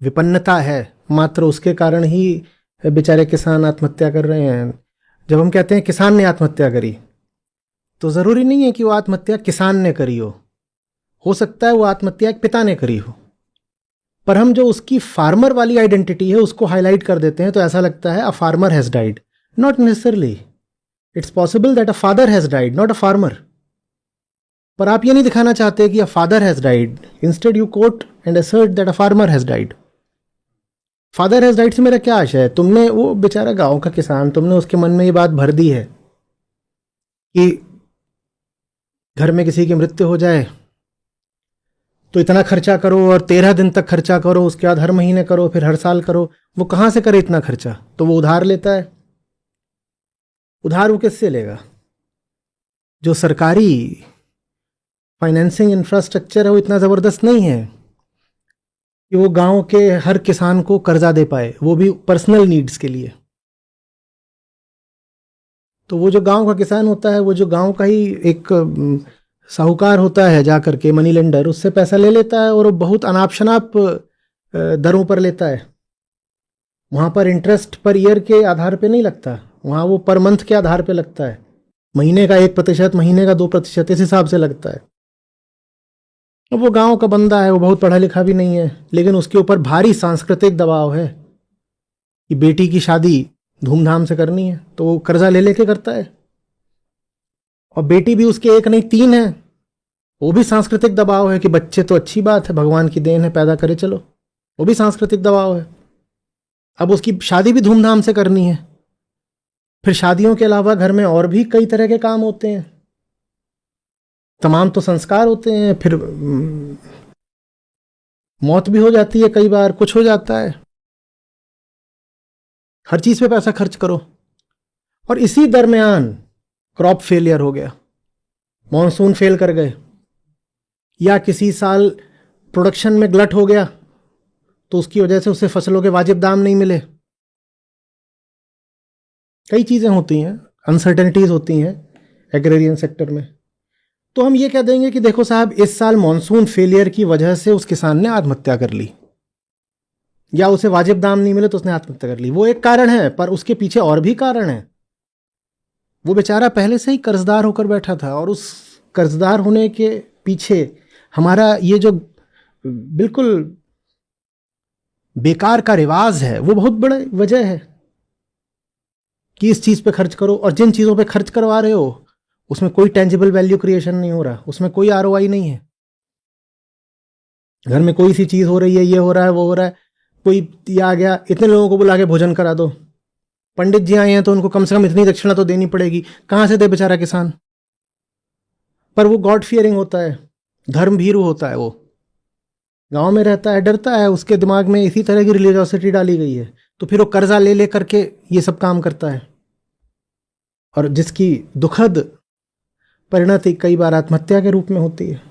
विपन्नता है, मात्र उसके कारण ही बेचारे किसान आत्महत्या कर रहे हैं। जब हम कहते हैं किसान ने आत्महत्या करी, तो ज़रूरी नहीं है कि वो आत्महत्या किसान ने करी हो सकता है वो आत्महत्या एक पिता ने करी हो, पर हम जो उसकी फार्मर वाली आइडेंटिटी है उसको हाईलाइट कर देते हैं, तो ऐसा लगता है a farmer has died. Not necessarily, it's possible that a father has died, not a farmer. पर आप ये नहीं दिखाना चाहते कि a father has died, instead you quote and assert that a farmer has died. Father has died से मेरा क्या आशय है? तुमने वो बेचारा गांव का किसान, तुमने उसके मन में ये बात भर दी है कि घर में किसी की मृत्यु हो जाए तो इतना खर्चा करो, और 13 दिन तक खर्चा करो, उसके बाद हर महीने करो, फिर हर साल करो। वो कहाँ से करे इतना खर्चा? तो वो उधार लेता है। उधार वो किससे लेगा? जो सरकारी फाइनेंसिंग इंफ्रास्ट्रक्चर है वो इतना ज़बरदस्त नहीं है कि वो गांव के हर किसान को कर्जा दे पाए, वो भी पर्सनल नीड्स के लिए। तो वो जो गांव का किसान होता है, वो जो गांव का ही एक साहूकार होता है, जा करके मनी लेंडर, उससे पैसा ले लेता है और वो बहुत अनाप शनाप दरों पर लेता है। वहाँ पर इंटरेस्ट पर ईयर के आधार पे नहीं लगता, वहाँ वो पर मंथ के आधार पे लगता है। महीने का 1%, महीने का 2%, इस हिसाब से लगता है। अब वो गांव का बंदा है, वो बहुत पढ़ा लिखा भी नहीं है, लेकिन उसके ऊपर भारी सांस्कृतिक दबाव है कि बेटी की शादी धूमधाम से करनी है, तो वो कर्जा ले लेके करता है। और बेटी भी उसके एक नहीं 3 है, वो भी सांस्कृतिक दबाव है कि बच्चे तो अच्छी बात है, भगवान की देन है, पैदा करे चलो, वो भी सांस्कृतिक दबाव है। अब उसकी शादी भी धूमधाम से करनी है। फिर शादियों के अलावा घर में और भी कई तरह के काम होते हैं, तमाम तो संस्कार होते हैं, फिर मौत भी हो जाती है, कई बार कुछ हो जाता है। हर चीज़ पे पैसा खर्च करो, और इसी दरमियान क्रॉप फेलियर हो गया, मॉनसून फेल कर गए, या किसी साल प्रोडक्शन में गलट हो गया तो उसकी वजह से उसे फसलों के वाजिब दाम नहीं मिले। कई चीज़ें होती हैं, अनसर्टेनिटीज़ होती हैं एग्रेरियन सेक्टर में। तो हम ये कह देंगे कि देखो साहब, इस साल मॉनसून फेलियर की वजह से उस किसान ने आत्महत्या कर ली, या उसे वाजिब दाम नहीं मिले तो उसने आत्महत्या कर ली। वो एक कारण है, पर उसके पीछे और भी कारण है। वो बेचारा पहले से ही कर्जदार होकर बैठा था, और उस कर्जदार होने के पीछे हमारा ये जो बिल्कुल बेकार का रिवाज है, वो बहुत बड़ी वजह है कि इस चीज़ पे खर्च करो, और जिन चीज़ों पे खर्च करवा रहे हो उसमें कोई टेंजिबल वैल्यू क्रिएशन नहीं हो रहा, उसमें कोई आरओआई नहीं है। घर में कोई सी चीज़ हो रही है, ये हो रहा है, वो हो रहा है, कोई ये आ गया, इतने लोगों को बुला के भोजन करा दो, पंडित जी आए हैं तो उनको कम से कम इतनी दक्षिणा तो देनी पड़ेगी, कहाँ से दे बेचारा किसान? पर वो गॉड फियरिंग होता है, धर्म भीरू होता है, वो गांव में रहता है, डरता है, उसके दिमाग में इसी तरह की रिलीजियोसिटी डाली गई है, तो फिर वो कर्जा ले ले करके ये सब काम करता है, और जिसकी दुखद परिणति कई बार आत्महत्या के रूप में होती है।